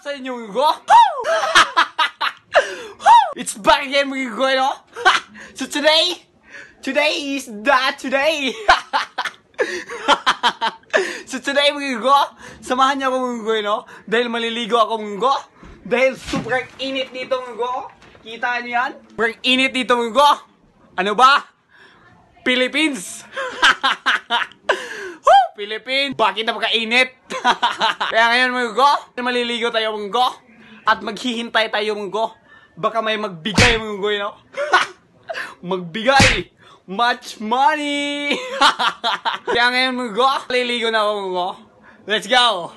sa inyo munggo. It's back again munggo, no? So today is that today. So today munggo, samahan niyo ako munggo, no? Dahil maliligo ako munggo. Dahil super init dito munggo. Kita niyo yan? Super init dito munggo. Ano ba? Philippines! Philippines! Bakit napakainit? Kaya ngayon munggo, maliligo tayo munggo. At maghihintay tayo munggo. Baka may magbigay munggo, you know? Magbigay! Much money! Kaya ngayon munggo, maliligo na ako munggo. Let's go!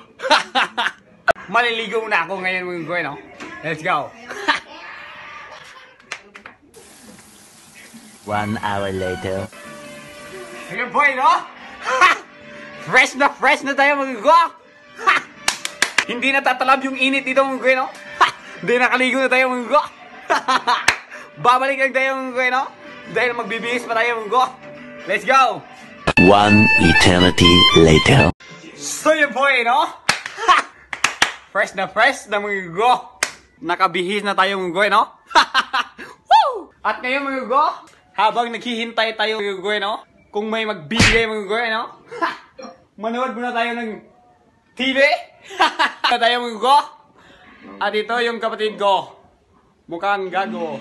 Maliligo na ako ngayon munggo, you know? Let's go! 1 hour later. Ayun boy, no? Fresh na tayo munggo! Hindi natatalab yung init dito munggo, no? Hindi nakaligo na tayo munggo! Babalik lang tayo munggo, no? Dahil magbibihis pa tayo munggo. Let's go! 1 eternity later. So yun boy, no? Fresh na munggo. Nakabihis na tayo munggo, no? Woo! At ngayon munggo, habang naghihintay tayo munggo, no? Kung may magbigay munggo, no? Manood muna tayo ng TV. Tayo munggo. At ito yung kapatid ko. Mukhang gago.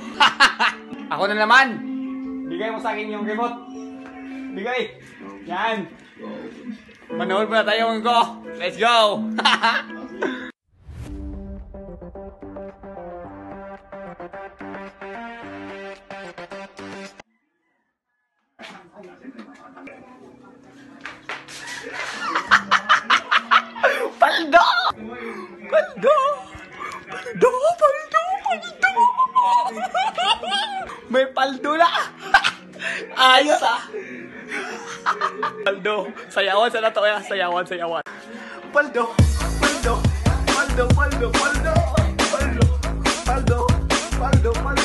Ako na naman. Bigay mo sa akin yung remote. Bigay. Yan. Manood muna tayo munggo. Let's go. Paldo! Paldo! Paldo! Paldo! Paldo! May paldo na! Ayos ah! Paldo! Sayawan sa nato kaya! Sayawan! Paldo! Paldo! Paldo! Paldo! Paldo! Paldo! Paldo! Paldo! Paldo! Paldo!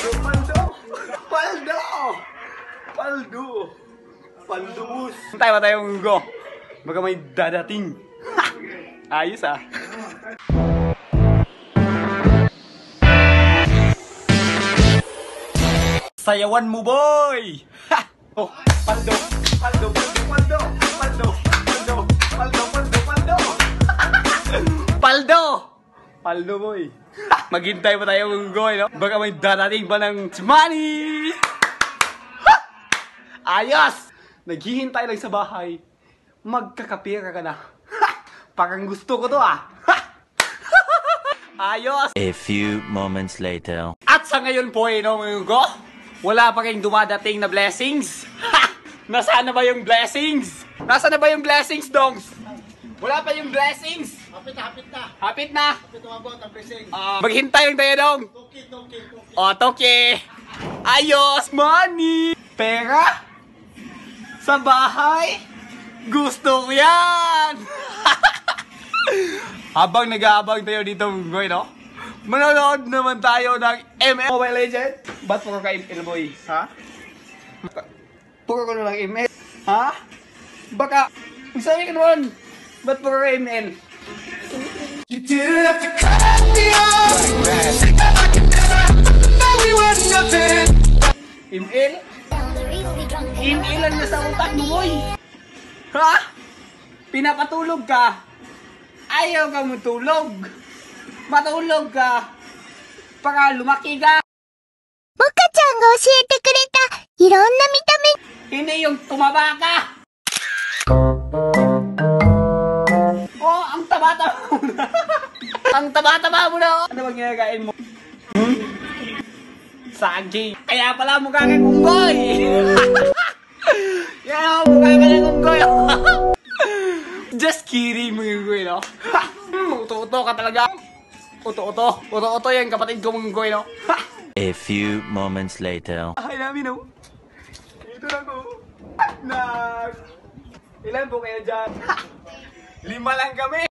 Paldo! Paldo! Paldos! Tayo ba tayong munggo? Baka may dadating. Ayos ah. Sayawan mo boy! Ha! Oh, paldo! Paldo! Paldo! Paldo! Paldo! Paldo! Paldo! Paldo! Paldo! Paldo! Paldo boy! Maghintay pa tayo munggo, no? Baka may dadating pa ng money! Ayos! Naghihintay lang sa bahay. Magkakapira ka na. Parang gusto ko to ah. Ayos! A few moments later. At sa ngayon po, no, munggo, wala pa kayong dumadating na blessings. Nasaan na ba yung blessings? Nasaan na ba yung blessings, dongs? Wala pa yung blessings. Hapit na. Hapit na. Hapit umabot ang blessing. Maghintay lang tayo, dong. Toki. O, toke. Ayos! Money! Pera? Sa bahay? Gusto ko yan! Habang nag-aabang tayo dito, boy, no? Manonood naman tayo ng ML Mobile Legend. Ba't puro ka ML, boy? Ha? Puro ko lang ML. Ha? Baka, sabi ka naman, ba't puro ka ML? You didn't have to cut me off. I can never know we were nothing. ML? ML lang na sa utak mo, boy. Ha? Pinapatulog ka. Ayaw ka matulog. Matulog ka. Para lumaki ka. Moka-chanが教えてくれたいろんな見た目。 Hindi yung tumaba ka. Oh, ang taba-taba mo na. Ang taba-taba mo na. Ano bang ginagain mo? Saging. Kaya pala mukha kang unggoy. Yan ako, mukha ka ng unggoy. Just kidding, mga unggoy, no? Uto-uto ka talaga. Uto-uto. Uto-uto yan, kapatid ko, mga unggoy, no? A few moments later. Ay namin, no? Ito na ko. Ilan po kayo dyan? 5 lang kami.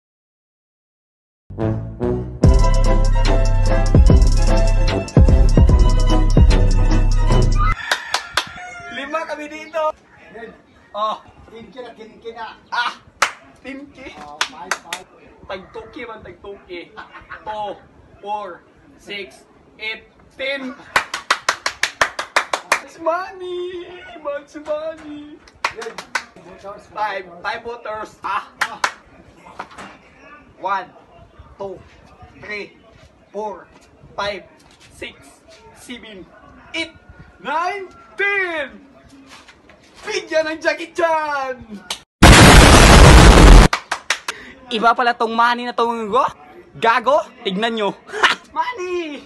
Lima kami dito. Oh, Kinkina. 10K. Oh, 5. Tag-2K man, tag-2K. 2, 4, 6, 8, 10. It's money! It's money! Time voters. 1, 2, 3, 4, 5, 6, 7, 8, 9, 10! Bigyan ng Jackie Chan! Iba pala tong money na tong go. Gago, tignan nyo. Money!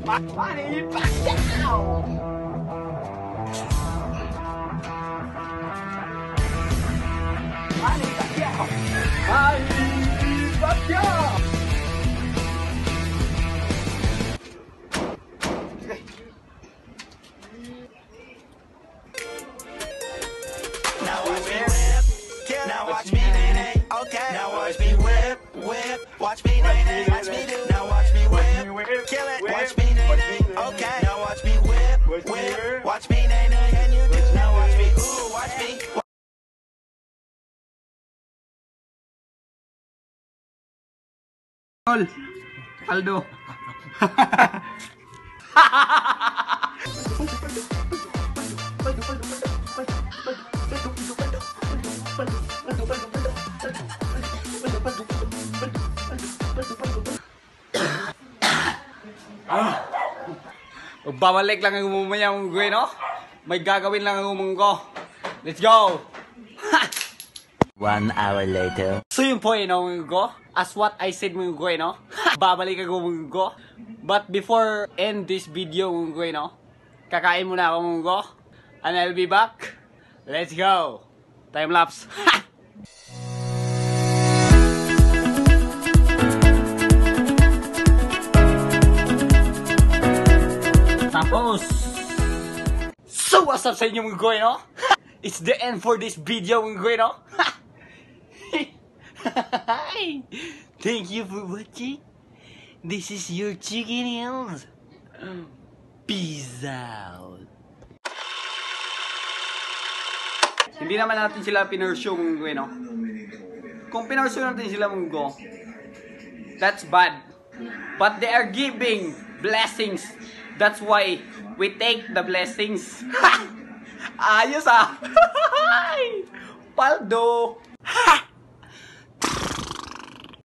Money, Pacquiao! Money, Pacquiao! Money, Pacquiao! Now watch me whip, now watch me nay nay. Okay. Now watch me whip, whip. Watch me nay nay. Watch me do. Now watch me whip, kill it. Watch me nay nay. Okay. Now watch me whip, whip. Watch me nay nay and you do. Now watch me, ooh, watch me. Aldo. Babalik lang ang umumaya mong gue, no? May gagawin lang ang umunggo. Let's go! 1 hour later. So yun po no, munggo. As what I said munggo, no? Babalik ako munggo. But before end this video munggo, no? Kakain muna ako munggo. And I'll be back. Let's go! Time lapse. Tapos, so what's up sa inyo mga goy, no? It's the end for this video mga goy, no? Thank you for watching. This is your Chicken Hills. Peace out. Hindi naman natin sila pinursue mga goy, no? Kung pinursue natin sila mga go, that's bad. But they are giving blessings. That's why we take the blessings. Ayos ah. Paldo.